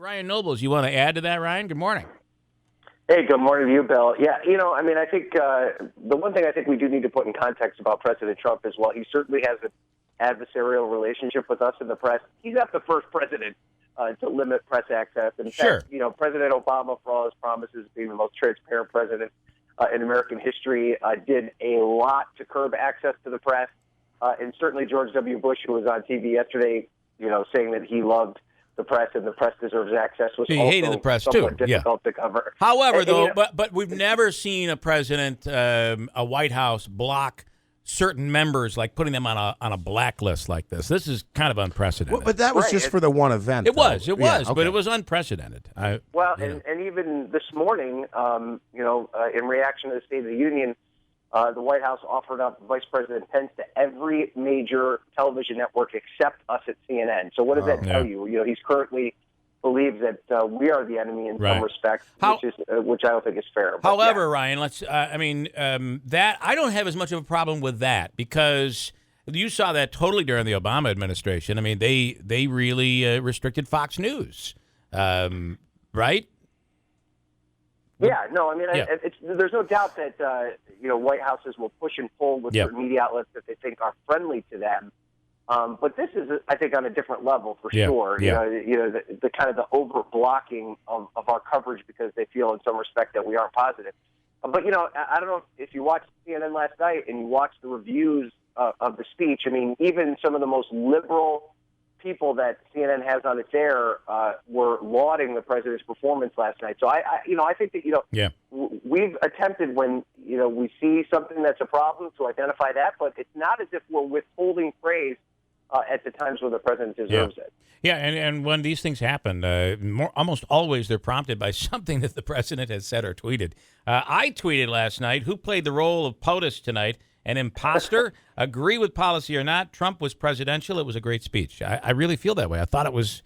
Ryan Nobles, you want to add to that, Ryan? Good morning. Hey, good morning to you, Bill. Yeah, I think the one thing I think we do need to put in context about President Trump is while he certainly has an adversarial relationship with us in the press, he's not the first president to limit press access. In Sure. fact, President Obama, for all his promises of being the most transparent president in American history, did a lot to curb access to the press. And certainly George W. Bush, who was on TV yesterday, saying that he loved the press and the press deserves access, was He also hated the press somewhat too. difficult to cover. However, And, but we've never seen a president, a White House, block certain members, like putting them on a blacklist like this. This is kind of unprecedented. Well, but that was just for the one event. It was, okay. but it was unprecedented. And even this morning, in reaction to the State of the Union, the White House offered up Vice President Pence to every major television network except us at CNN. So what does that tell you? He's currently believes that we are the enemy in some respects, which I don't think is fair. But however, Ryan, that I don't have as much of a problem with that because you saw that totally during the Obama administration. I mean, they really restricted Fox News, right? Yeah, no, I mean, there's no doubt that, White Houses will push and pull with certain media outlets that they think are friendly to them. But this is, I think, on a different level for sure. Yeah. The kind of the over-blocking of our coverage because they feel in some respect that we aren't positive. But, I don't know if you watched CNN last night and you watched the reviews of the speech. I mean, even some of the most liberal people that CNN has on its air were lauding the president's performance last night. So I think that we've attempted when we see something that's a problem to identify that, but it's not as if we're withholding praise at the times when the president deserves it. Yeah, and when these things happen, almost always they're prompted by something that the president has said or tweeted. I tweeted last night, who played the role of POTUS tonight? An imposter? Agree with policy or not, Trump was presidential. It was a great speech. I really feel that way. I thought it was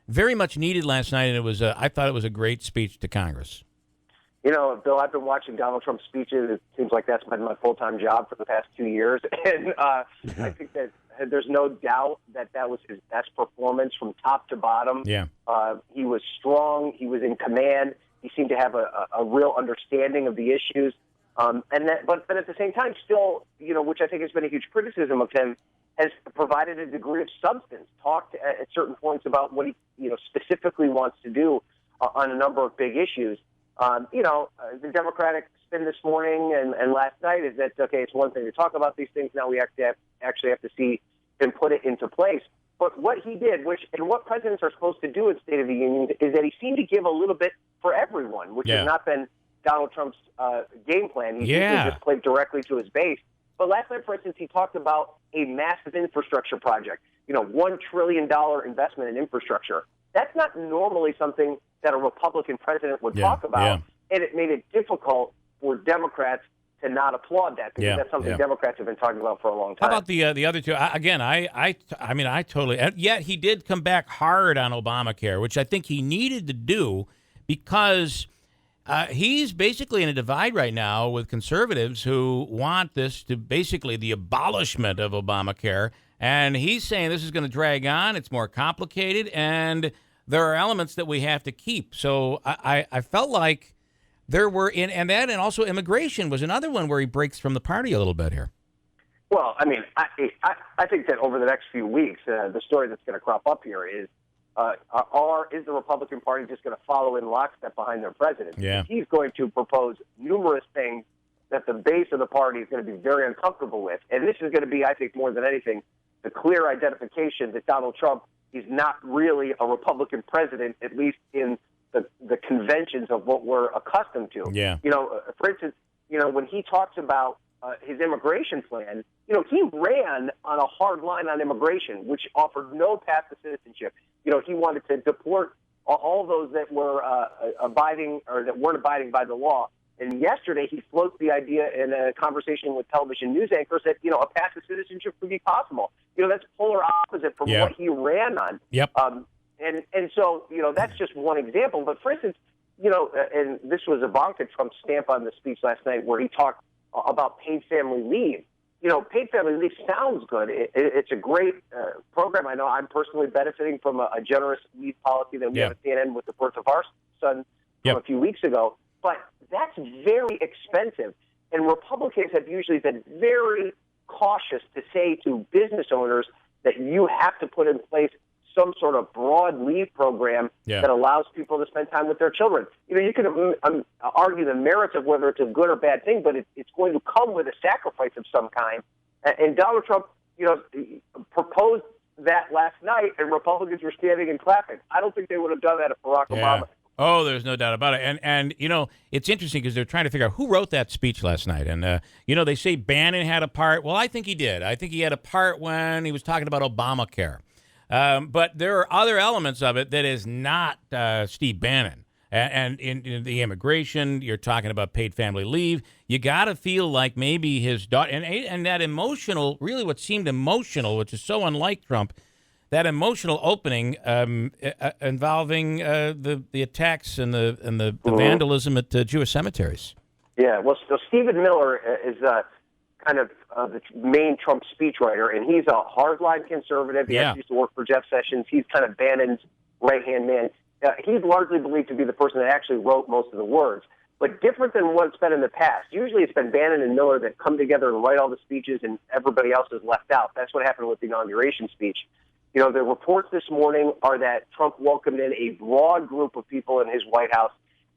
very much needed last night, and I thought it was a great speech to Congress. Bill, I've been watching Donald Trump's speeches. It seems like that's been my full-time job for the past 2 years. And I think that there's no doubt that was his best performance from top to bottom. Yeah. He was strong. He was in command. He seemed to have a real understanding of the issues. But at the same time, still, which I think has been a huge criticism of him, has provided a degree of substance, talked at certain points about what he, specifically wants to do on a number of big issues. The Democratic spin this morning and last night is that, okay, it's one thing to talk about these things. Now we actually have to see him put it into place. But what he did, and what presidents are supposed to do in State of the Union, is that he seemed to give a little bit for everyone, which has not been Donald Trump's game plan. He just played directly to his base. But last night, for instance, he talked about a massive infrastructure project, $1 trillion investment in infrastructure. That's not normally something that a Republican president would talk about, and it made it difficult for Democrats to not applaud that because that's something Democrats have been talking about for a long time. How about the other two? I totally. Yet he did come back hard on Obamacare, which I think he needed to do because he's basically in a divide right now with conservatives who want this to basically the abolishment of Obamacare, and he's saying this is going to drag on. It's more complicated, and there are elements that we have to keep. So I felt like there were and also immigration was another one where he breaks from the party a little bit here. Well, I mean, I think that over the next few weeks, the story that's going to crop up here is the Republican Party just going to follow in lockstep behind their president? Yeah. He's going to propose numerous things that the base of the party is going to be very uncomfortable with. And this is going to be, I think, more than anything, the clear identification that Donald Trump is not really a Republican president, at least in the conventions of what we're accustomed to. Yeah. For instance, when he talks about his immigration plan, he ran on a hard line on immigration, which offered no path to citizenship. He wanted to deport all those that were abiding or that weren't abiding by the law. And yesterday, he floats the idea in a conversation with television news anchors that, a path to citizenship could be possible. That's polar opposite from what he ran on. Yep. And so, that's just one example. But for instance, and this was Ivanka Trump's stamp on the speech last night where he talked about paid family leave. paid family leave sounds good. It's a great program. I know I'm personally benefiting from a generous leave policy that we have at CNN with the birth of our son from a few weeks ago. But that's very expensive. And Republicans have usually been very cautious to say to business owners that you have to put in place some sort of broad leave program that allows people to spend time with their children. You can argue the merits of whether it's a good or bad thing, but it's going to come with a sacrifice of some kind. And Donald Trump, proposed that last night, and Republicans were standing and clapping. I don't think they would have done that if Barack Obama. Oh, there's no doubt about it. And it's interesting because they're trying to figure out who wrote that speech last night. And, they say Bannon had a part. Well, I think he did. I think he had a part when he was talking about Obamacare. But there are other elements of it that is not Steve Bannon. And in the immigration, you're talking about paid family leave. You got to feel like maybe his daughter, and that emotional, really what seemed emotional, which is so unlike Trump, that emotional opening involving the attacks and the vandalism at vandalism cemeteries. Yeah, well, so Stephen Miller is kind of the main Trump speechwriter, and he's a hardline conservative. He actually used to work for Jeff Sessions. He's kind of Bannon's right-hand man. He's largely believed to be the person that actually wrote most of the words. But different than what it's been in the past. Usually it's been Bannon and Miller that come together and write all the speeches, and everybody else is left out. That's what happened with the inauguration speech. The reports this morning are that Trump welcomed in a broad group of people in his White House.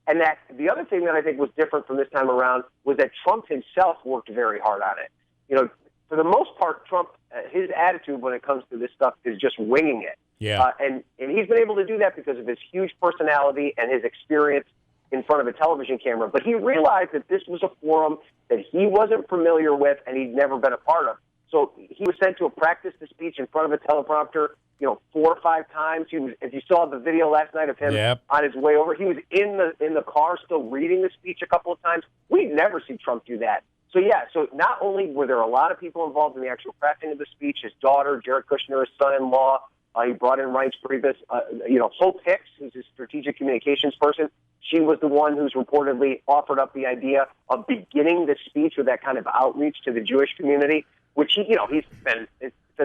And that the other thing that I think was different from this time around was that Trump himself worked very hard on it. For the most part, Trump, his attitude when it comes to this stuff is just winging it. Yeah. And he's been able to do that because of his huge personality and his experience in front of a television camera. But he realized that this was a forum that he wasn't familiar with and he'd never been a part of. So he was sent to practice the speech in front of a teleprompter, 4 or 5 times. He was, if you saw the video last night of him on his way over, he was in the car still reading the speech a couple of times. We'd never see Trump do that. So not only were there a lot of people involved in the actual crafting of the speech, his daughter, Jared Kushner, his son-in-law, he brought in Reince Priebus, Hope Hicks, who's his strategic communications person. She was the one who's reportedly offered up the idea of beginning the speech with that kind of outreach to the Jewish community, which he's said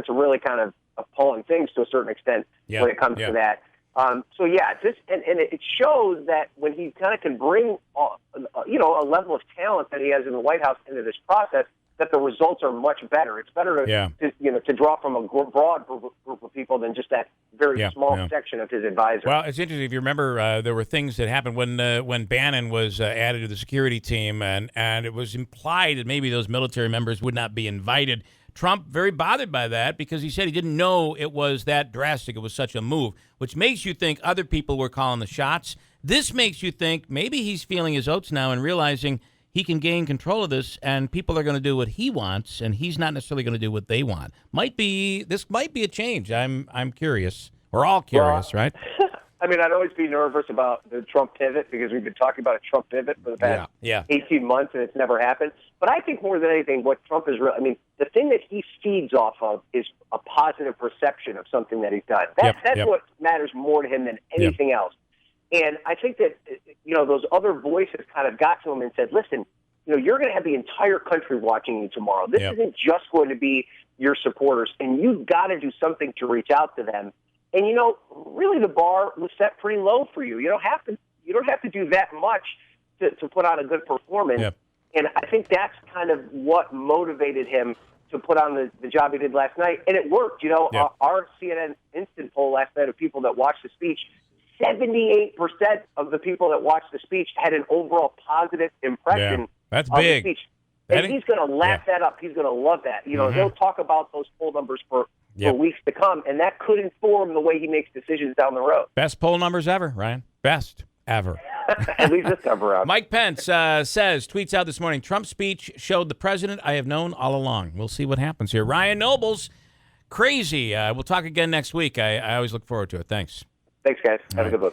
some really kind of appalling things to a certain extent when it comes to that. It shows that when he kind of can bring, a level of talent that he has in the White House into this process, that the results are much better. It's better to draw from a broad group of people than just that very small section of his advisors. Well, it's interesting. If you remember, there were things that happened when Bannon was added to the security team, and it was implied that maybe those military members would not be invited. Trump very bothered by that because he said he didn't know it was that drastic. It was such a move, which makes you think other people were calling the shots. This makes you think maybe he's feeling his oats now and realizing he can gain control of this, and people are going to do what he wants, and he's not necessarily going to do what they want. This might be a change. I'm curious. We're all curious, right? I mean, I'd always be nervous about the Trump pivot because we've been talking about a Trump pivot for the past 18 months, and it's never happened. But I think more than anything, what Trump is the thing that he feeds off of is a positive perception of something that he's done. That's what matters more to him than anything else. And I think that, those other voices kind of got to him and said, listen, you're going to have the entire country watching you tomorrow. This isn't just going to be your supporters, and you've got to do something to reach out to them. And, really the bar was set pretty low for you. You don't have to do that much to put on a good performance. Yep. And I think that's kind of what motivated him to put on the job he did last night. And it worked. Our CNN Instant poll last night of people that watched the speech, 78% of the people that watched the speech had an overall positive impression That's of big. the speech. And he's going to lap that up. He's going to love that. They'll talk about those poll numbers for weeks to come, and that could inform the way he makes decisions down the road. Best poll numbers ever, Ryan. Best ever. At least this time around. Mike Pence tweets out this morning, Trump's speech showed the president I have known all along. We'll see what happens here. Ryan Nobles, crazy. We'll talk again next week. I always look forward to it. Thanks. Thanks, guys. Have a good one.